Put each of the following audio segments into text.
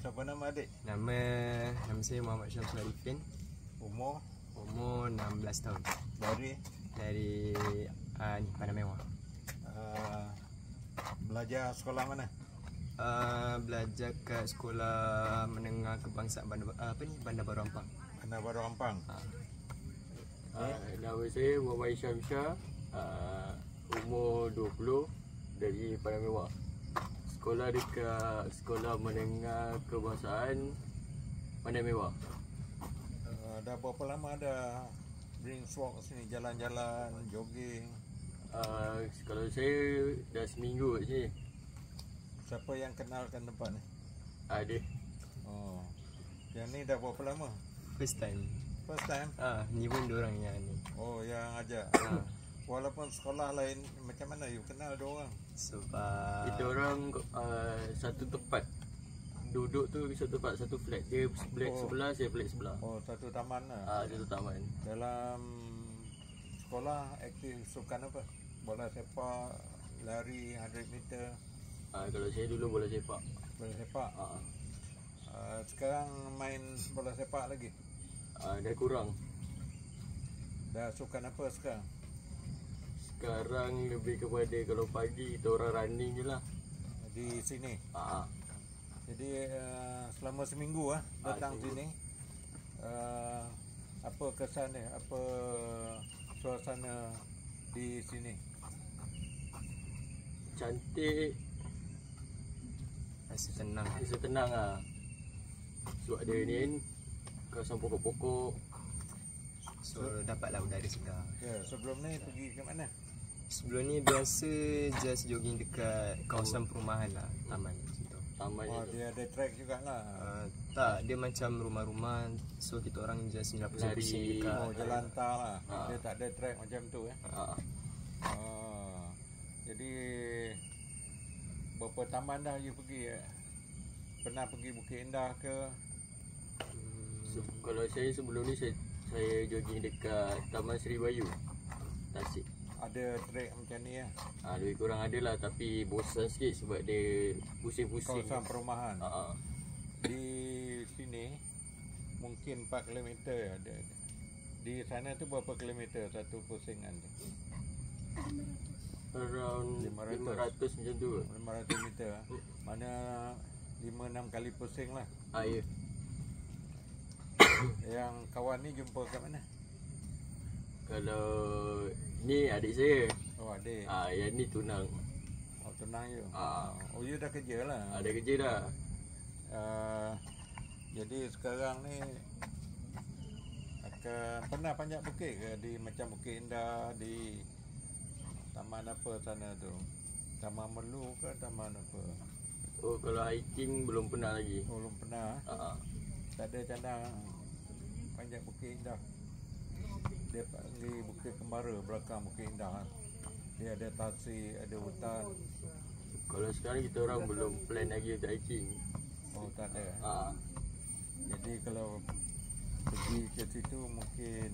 Siapa nama adik? Nama saya Muhammad Syamsul Arifin. Umur 16 tahun. Dari ni Padang Mewah. Belajar sekolah mana? Belajar kat sekolah menengah kebangsaan Bandar Baru Ampang. Bandar Baru Ampang. Nama saya Muhammad Syamsul, umur 20, dari Padang Mewah. Sekolah dekat Sekolah Menengah Kebangsaan Bandar Mewah. Dah berapa lama ada Brings Walk sini, jalan-jalan, jogging? Kalau saya dah seminggu kat sini. Siapa yang kenalkan tempat ni? Ada. Oh. Yang ni dah berapa lama? First time. Ni pun diorang yang ni. Oh, yang ajak. Walaupun sekolah lain, macam mana you kenal diorang? Sebab Kita orang satu tempat. Duduk tu satu tempat, satu flat. Dia flat sebelah, saya flat sebelah. Oh, satu taman lah. Satu taman. Dalam sekolah aktif sukan apa? Bola sepak, lari 100 meter. Kalau saya dulu bola sepak. Bola sepak. Sekarang main bola sepak lagi? Dah kurang. Dah sukan apa sekarang? Sekarang lebih kepada kalau pagi kita orang running je lah. Di sini? Jadi selama seminggu datang sini, apa kesan dia? Apa suasana di sini? Cantik. rasa tenang. Rasa tenang lah. Sebab ada ni kawasan pokok-pokok. So dapatlah udara segar. Ya, sebelum ni pergi ke mana? Sebelum ni biasa just jogging dekat kawasan perumahan lah, taman situ. Taman Dia ada track juga lah. Tak, dia macam rumah-rumah. So kita orang just pusing-pusing dekat. Jalan tar lah. Dia tak ada track macam tu Jadi berapa taman dah you pergi? Pernah pergi Bukit Indah ke? Kalau saya sebelum ni saya jogging dekat Taman Seri Bayu, Tasik. Ada trek macam ni Lebih kurang ada lah, tapi bosan sikit sebab dia pusing-pusing. Kawasan perumahan. Di sini mungkin 4 km ada. Di sana tu berapa kilometer satu pusingan tu? Around 500 macam tu. 500 meter. Mana 5-6 kali pusing lah. Ya. Yang kawan ni jumpa kat mana? Kalau ni adik saya. Oh, adik. Yang ni tunang. Oh, tunang you. Oh, you dah kerja lah. Ada kerja dah. Jadi sekarang ni akan pernah panjat bukit ke? Di macam Bukit Indah, di taman apa sana tu? Taman Melu ke taman apa? Oh, kalau hiking belum pernah lagi. Oh, belum pernah. Tak ada cadang panjat Bukit Indah. Dia panggil Bukit Kembara, belakang Bukit Indah. Dia ada tasik, ada hutan. Kalau sekarang kita orang belum plan lagi untuk hiking. Oh, tak ada. Jadi kalau pergi ke situ mungkin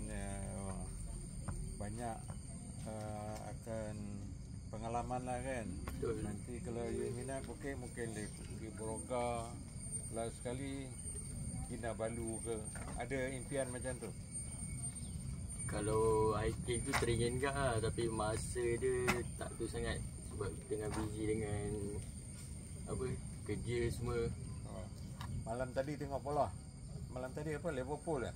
banyak akan pengalaman lah kan. Betul. Nanti kalau you minat bukit mungkin pergi Boroga, last sekali Kinabalu ke. Ada impian macam tu? Kalau hiking tu teringin ke tapi masa dia tak tu sangat sebab tengah busy dengan kerja semua. Malam tadi tengok bola. Malam tadi apa? Liverpool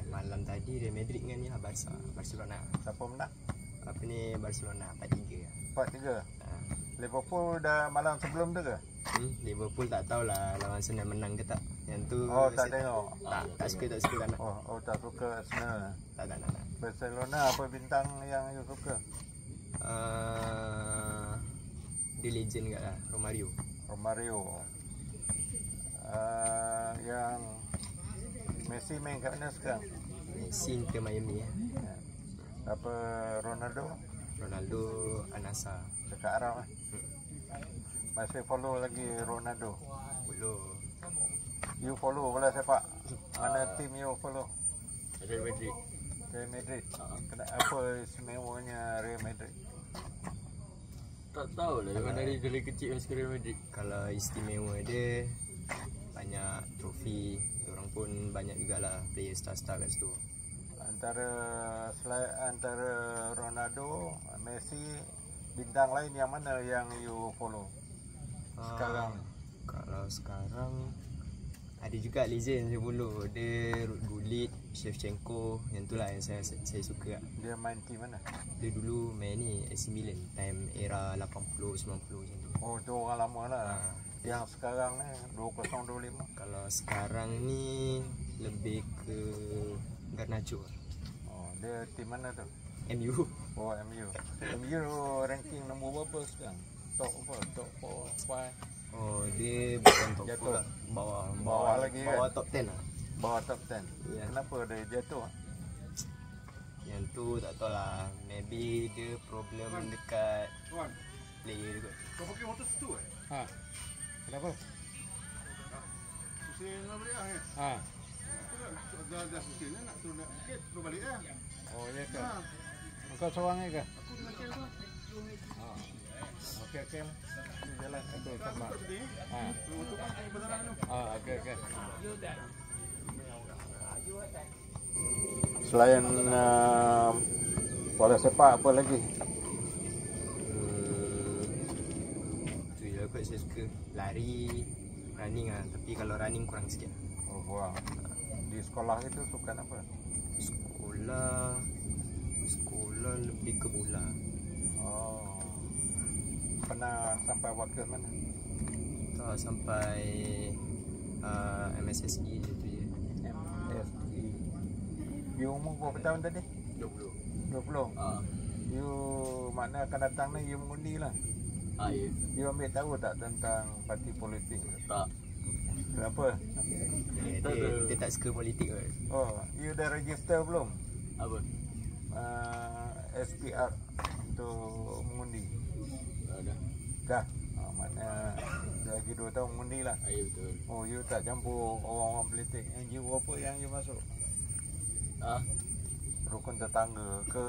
Malam tadi Real Madrid dengan ni Barcelona. Siapa menang? Barcelona 4-3. 4-3. Liverpool dah malam sebelum tu ke? Liverpool tak tahulah lawan Arsenal menang ke tak. Yang tu tak tengok. Tak suka kan. Tak suka Arsenal. Tak. Barcelona apa bintang yang you suka? Dia legend kat lah, Romario. Yang Messi main kat mana sekarang? Messi ke Miami Apa Ronaldo Al-Nassr dekat Arab Masih follow lagi Ronaldo? You follow bola sepak? Mana team you follow? Real Madrid. Apa istimewanya Real Madrid? Tak tahulah dari mana dia dari kecil masuk Real Madrid. Kalau istimewa dia banyak Tapi orang pun banyak jugalah player star-star kat situ. Antara Ronaldo, Messi, bintang lain yang mana yang you follow sekarang? Kalau sekarang ada juga legend saya follow. Dia Gullit, Shevchenko, yang tu lah yang saya suka. Dia main team mana? Dia dulu main ni AC Milan time era 80 90 macam tu. Oh, itu orang lama lah. Yang sekarang ni 2025. Kalau sekarang ni lebih ke Garnacho. Oh, dia team mana tu? MU. Oh, MU. MU ranking nombor berapa sekarang? Top apa? Top 4, 5? Oh, dia bukan top Jatuh. 4 lah. Bawah Lagi kan? bawah top 10 lah. Bawah top 10. Ya. Kenapa dia jatuh? Yang tu tak tahu lah. Maybe dia problem dekat player dia kot. Kau pakai motor situ Ha. Kenapa? Pusing nak balik lah Ha. Dah pusing nak turun naik bukit, turun balik lah. Oh, ya ke? Kau seorang ke? Aku dengan Kel tu. Ha. Okey. Jalan aku sama. Ha. Untuk pakai bazaran tu. Okey. Selain bola sepak apa lagi? Tu je kot saya suka. Lari, running lah. Tapi kalau running kurang sikit. Oh, kurang. Di sekolah itu suka apa? Sekolah lebih ke bola. Oh. Pernah sampai wakil mana? Tak sampai MSSI je tu je. MSI. You umur berapa tahun tadi? 20. 20. You makna akan datang ni you mengundi lah. Ya. You ambil tahu tak tentang parti politik? Tak. Kenapa? Dia tak suka politik kot. Oh, you dah register belum? Apa? SPR untuk mengundi? Ada. Dah. Makna lagi 2 tahun mengundi lah. Ya, betul. Oh, you tak campur orang-orang politik. NGO apa yang you masuk? Rukun tetangga ke,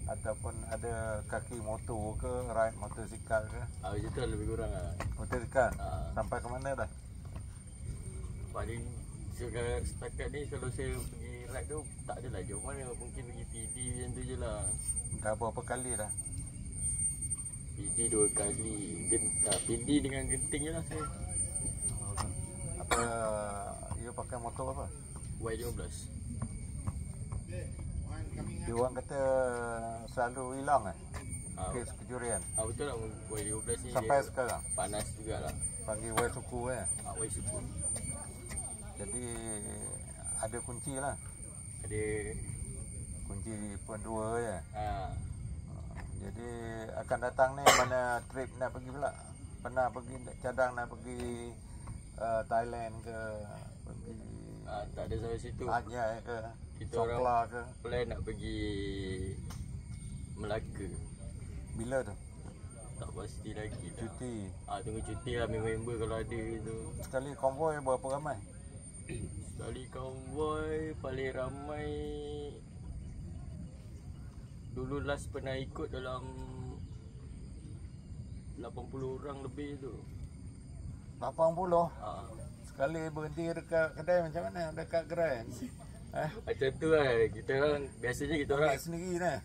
ataupun ada kaki motor ke, ride motosikal ke? Macam tu lebih kurang lah. Motosikal? Sampai ke mana dah? Paling setakat ni kalau saya pergi ride tu tak adalah jauh mana. Mungkin pergi PD macam tu je lah. Dah berapa kali dah? PD 2 kali. PD dengan genting je lah saya. Apa, you pakai motor apa? Y15. Dia orang kata selalu hilang kes kecurian. Betul lah, Y15 ni Sampai dia sekarang panas jugalah. panggil Y suku Y suku. Jadi ada kunci lah. Ada Kunci pun 2 ya. Jadi akan datang ni mana trip nak pergi pula? Pernah pergi cadang nak pergi Thailand ke, pergi tak ada sampai situ. Aceh ke, Kita Songkla orang ke. plan nak pergi Melaka. Bila tu? Tak pasti lagi dah. Cuti. Tunggu cuti lah member kalau ada tu. Sekali konvoi berapa ramai? Sekali konvoi paling ramai dulu last pernah ikut dalam 80 orang lebih tu. 80? Sekali berhenti dekat kedai macam mana? Dekat gerai? Macam tu lah. Kita orang biasanya kita orang Ambil sendiri lah.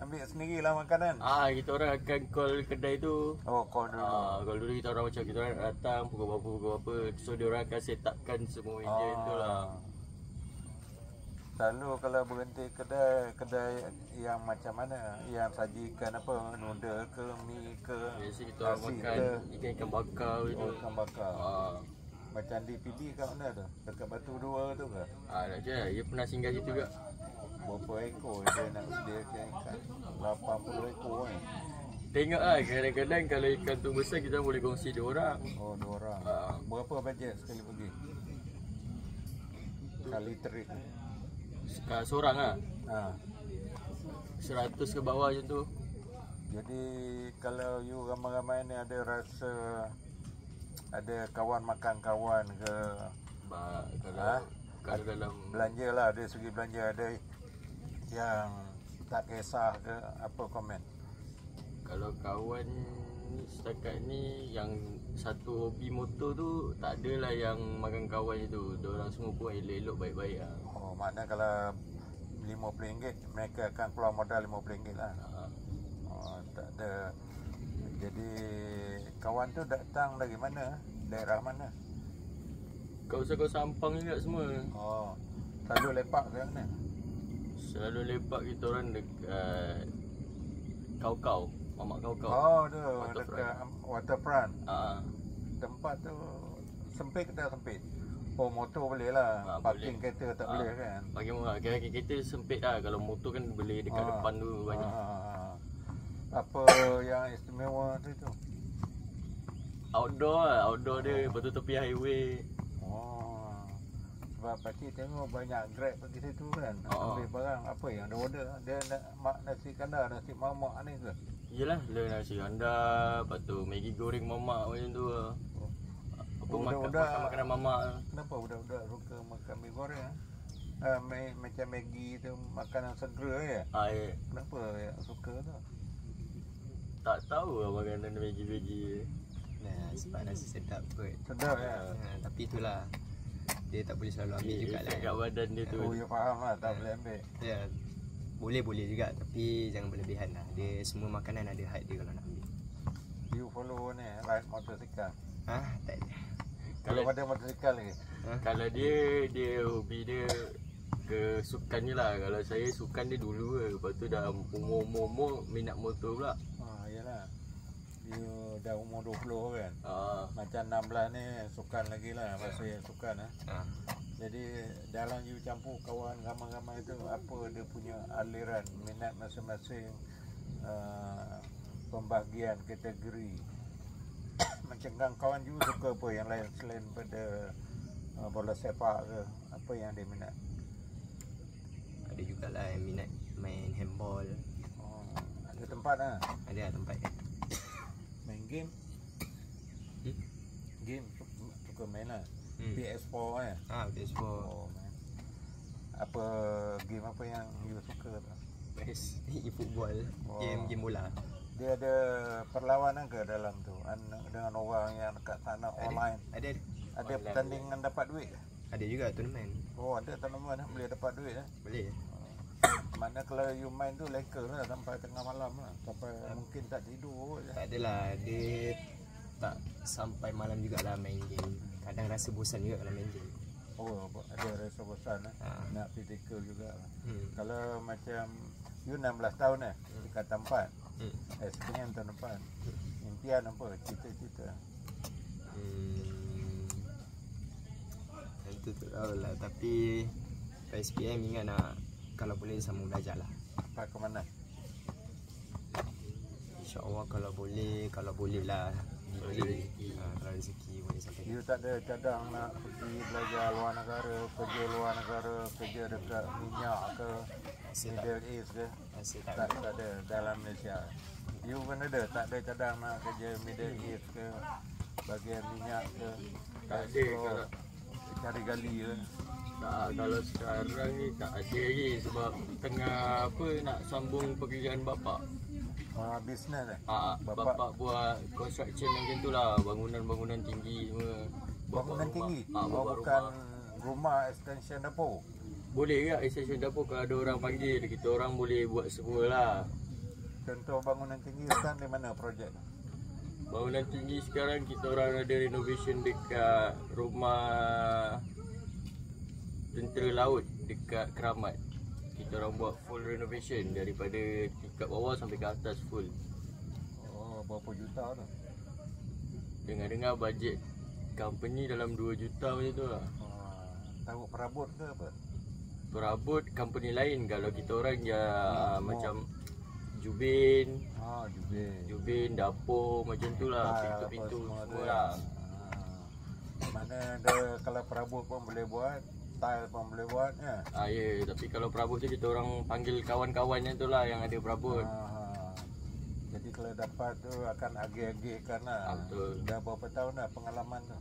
Ambil sendiri lah makanan. kita orang akan call kedai tu. Oh, call dulu. Kalau dulu kita orang macam kita orang datang pukul berapa. So dia orang akan set upkan semua meja tu lah. Selalu kalau berhenti kedai yang macam mana? Yang sajikan apa? Noodle ke, mi ke, Biasa kita orang nasi makan ikan bakar Oh, gitu. ikan bakar. Macam di PD kat mana tu? Dekat Batu 2 tu ke? Nak je dia pernah singgah situ juga. Berapa ekor dia nak sediakan ikan? 80 ekor kan? Tengok lah kadang-kadang kalau ikan tu besar kita boleh kongsi 2 orang. Oh, 2 orang. Berapa bajet sekali pergi? Kali trip ni? Seorang lah. 100 Ha. ke bawah macam tu. Jadi kalau you ramai-ramai ni ada rasa ada kawan makan kawan ke, Kalau dalam belanja lah, dari segi belanja ada yang tak kisah ke, apa komen? kalau kawan setakat ni yang satu hobi motor tu tak adalah yang makan kawan itu. Diorang semua pun elok-elok baik-baik lah. Oh, maknanya kalau RM50 mereka akan keluar modal RM50 lah. Oh, tak ada. Jadi kawan tu datang dari mana? Daerah mana? Kawasan-kawasan Ampang juga semua. Oh, selalu lepak ke mana? Selalu lepak kita orang dekat Kau-Kau, Mamak Kau-Kau. Oh, tu Waterfront. dekat Waterfront. Ah, Tempat tu sempit ke tak sempit? Oh, motor boleh lah. Parking boleh. kereta tak boleh kan? Bagi murah. Kereta sempit lah. Kalau motor kan boleh dekat depan tu banyak. Apa yang istimewa tu? Outdoor lah. Outdoor dia. Lepas tu tepi highway. Oh. Sebab pakcik tengok banyak Grab pergi situ kan. Ambil barang. Apa yang dia order? Dia nak nasi kandar, nasi mamak ni ke? Yelah. Dia nasi kandar. Lepas tu Maggi goreng mamak macam tu lah. Apa makan makanan mamak lah. Kenapa budak-budak suka makan mi goreng? Macam Maggi tu makanan segera ya? Ya. Kenapa yang suka tu? Tak tahu lah makanan Maggi-Maggi. Nah, sebab rasa sedap kot. Sedap ya? Tapi itulah, dia tak boleh selalu ambil juga lah. Efek kat badan dia tu. Oh, ya faham lah. Tak boleh ambil. Ya, boleh juga tapi jangan berlebihan lah. Dia semua makanan ada had dia kalau nak ambil. You follow ni, ride motosikal. Tak ada. Kalau ada motosikal lagi? Kalau dia hobi dia ke sukan je lah. Kalau saya sukan dia dulu ke. Lepas tu dah umur-umur minat motor pula. Yalah. You dah umur 20 kan? Macam 16 ni sukan lagi lah. Masih sukan lah. Jadi dalam you campur kawan ramai-ramai tu, apa dia punya aliran minat masing-masing, pembahagian kategori. Macam kawan you suka apa yang lain selain pada bola sepak ke? Apa yang dia minat? Ada jugalah yang minat main handball. Ada tempat lah. Ada lah tempat. Main game? Game suka main lah. PS4 kan? PS4. Oh, main. Apa game apa yang you suka tu? E-football. Game bola. Dia ada perlawanan ke dalam tu? Dengan orang yang dekat sana online? Ada. Ada pertandingan dapat duit ke? Ada juga turnamen. Oh, ada tournament lah, boleh dapat duit lah. Boleh. Mana kalau you main tu leka lah sampai tengah malam lah. Sampai mungkin tak tidur je. Tak adalah, dia tak sampai malam jugalah main game. Kadang rasa bosan juga kalau main game. Oh, ada rasa bosan lah. Nak physical juga lah. Kalau macam you 16 tahun lah dekat tempat. Sekian tahun depan. Impian apa? Cita-cita? Itu tu lah. Tapi PSPM ingat nak, kalau boleh sama belajar lah. Apa ke mana? InsyaAllah kalau boleh lah. Kalau rezeki boleh sampai. You tak ada cadang nak pergi belajar luar negara, kerja luar negara, kerja dekat minyak ke, Middle East ke? Tak ada dalam Malaysia. You pun ada, tak ada cadang nak kerja Middle East ke, bahagian minyak ke? Tak ada kalau cari gali ke? tak, kalau sekarang ni tak ada lagi sebab tengah nak sambung pekerjaan bapak. Bisnes Bapak buat construction macam tu lah, bangunan-bangunan tinggi semua. Bangunan tinggi? Bukan rumah extension dapur? Boleh ke extension dapur kalau ada orang panggil, kita orang boleh buat semua lah. Contoh bangunan tinggi sekarang di mana projek? Bangunan tinggi sekarang kita orang ada renovation dekat rumah Tentera Laut dekat Keramat. Kita orang buat full renovation daripada tingkat bawah sampai ke atas full. Oh, berapa juta tu? Dengar-dengar bajet company dalam 2 juta macam tu lah. Tahu perabot ke apa? Perabot company lain, kalau kita orang ya macam jubin, jubin, dapur macam tu lah, pintu-pintu semua lah. Mana ada, kalau perabot pun boleh buat, tile pun boleh buat ya. Ya, tapi kalau perabot tu kita orang panggil kawan-kawannya tu lah yang ada perabot. Jadi kalau dapat tu akan agih-agihkan lah. Betul. Dah berapa tahun dah pengalaman tu?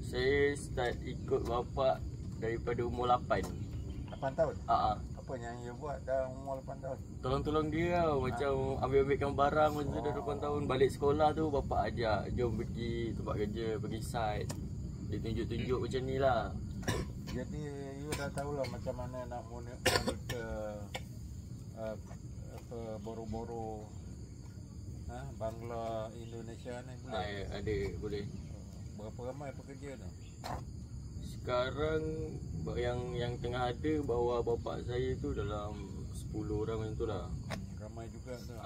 Saya start ikut bapak daripada umur 8. 8 tahun? Apa yang you buat dah umur 8 tahun? Tolong-tolong dia lah. Macam ambil-ambilkan barang masa tu dah 8 tahun. Balik sekolah tu bapak ajak, jom pergi tempat kerja, pergi site. Dia tunjuk-tunjuk macam ni lah. Jadi you dah tahulah macam mana nak monitor apa boro-boro Bangla Indonesia ni boleh. Ada, boleh. Berapa ramai pekerja ni? Sekarang yang tengah ada bawah bapak saya tu dalam 10 orang macam tu lah. Ramai juga tu.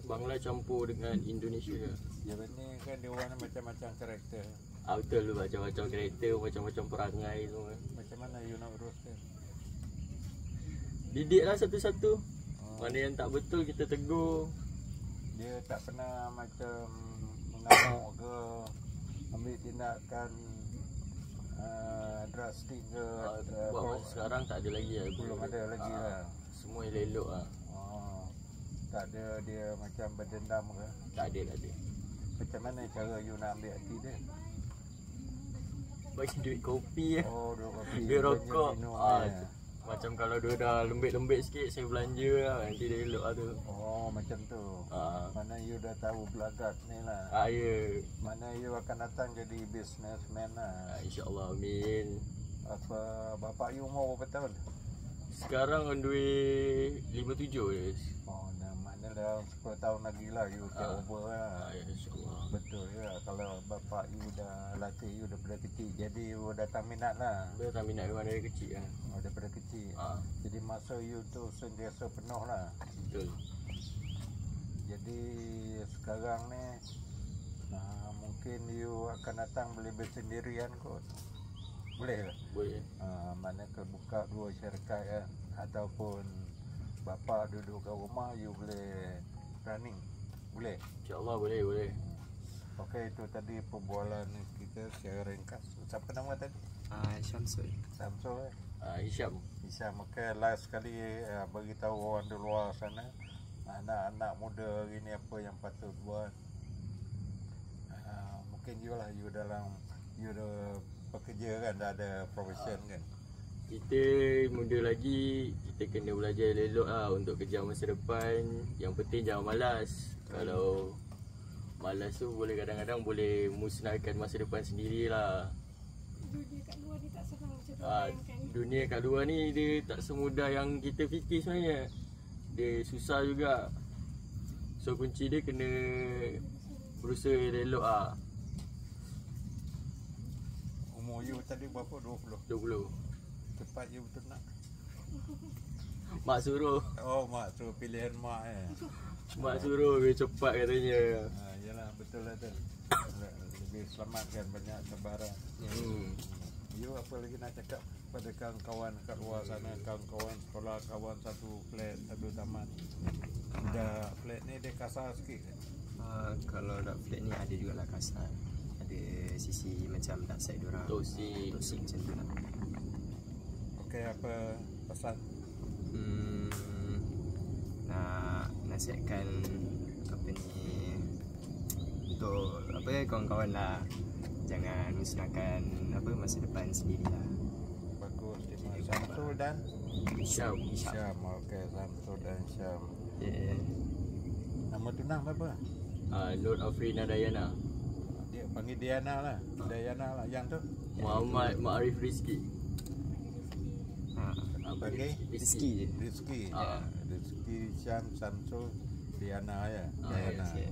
Bangla campur dengan Indonesia. Jadi ni kan dia orang macam-macam karakter. Betul tu, macam-macam karakter, macam-macam perangai semua. Macam mana you nak uruskan? Didik lah satu-satu. Mana yang tak betul kita tegur. Dia tak pernah macam mengamuk ke, ambil tindakan drastik ke. Buat masa sekarang tak ada lagi lah. Belum ada lagi lah. Semua elok lah. Tak ada dia macam berdendam ke? Tak ada. Macam mana cara you nak ambil hati dia? Bagi duit kopi lah. Duit kopi. Dia rokok. Minum, Macam kalau dia dah lembik-lembik sikit, saya belanja lah. Nanti dia elok lah tu. Macam tu. Mana you dah tahu belagat ni lah. Ya. Mana you akan datang jadi businessman lah. InsyaAllah, amin. Apa bapak you umur berapa tahun? Sekarang on the way 57 je. Maknanya dalam 10 tahun lagi lah you take over lah. InsyaAllah. Betul ya. Kalau bapak you dah latih you daripada kecil, jadi you datang minat lah. Dia tak minat memang dari kecil lah. Daripada kecil. Jadi masa you tu sentiasa penuh lah. Betul. Jadi sekarang ni mungkin you akan datang boleh bersendirian kot. Boleh ke? Boleh. Mana ke buka 2 syarikat kan, ataupun bapa duduk kat rumah you boleh running. Boleh? InsyaAllah boleh. Okey, itu tadi perbualan kita secara ringkas. Siapa nama tadi? Syamsul. Samsul Hisham. Okey, last sekali bagi tahu orang di luar sana, anak-anak muda hari ni apa yang patut buat. Mungkin you lah, you dah pekerja kan, dah ada profession kan. Kita muda lagi, kita kena belajar elok lah untuk kejar masa depan. Yang penting jangan malas. Kalau malas tu boleh kadang-kadang boleh musnahkan masa depan sendirilah. Dunia kat luar ni tak senang macam tu bayangkan. Dunia kat luar ni dia tak semudah yang kita fikir sebenarnya. Dia susah juga. So kunci dia kena berusaha elok lah. Umur you tadi berapa? 20? 20. Cepat you betul nak? Mak suruh. Mak suruh pilihan mak Mak suruh biar cepat katanya. Yalah, betul lah tu. Lebih selamatkan, banyak cabaran. You apa lagi nak cakap pada kawan-kawan kat luar sana, kawan-kawan sekolah, kawan satu flat, satu taman. Dah flat ni dia kasar sikit kan? Kalau dak flat ni ada jugalah kasar. Ada sisi macam dak side diorang Toksik macam tu lah. Okey, apa pesan? Nak nasihatkan apa ni untuk kawan-kawan lah, jangan musnahkan masa depan sendirilah. Bagus, terima kasih. Samsul dan Syam. Okey, Samsul dan Syam. Yeah. Nama tunang apa? Nur Afrina Dayana. Dia panggil Diana lah. Diana lah. Yang tu? Muhammad Ma'arif Rizki. Panggil? Rizki je. Rizki. Rizki, Syam, Samsul, Diana ya. Yes, Diana. yes.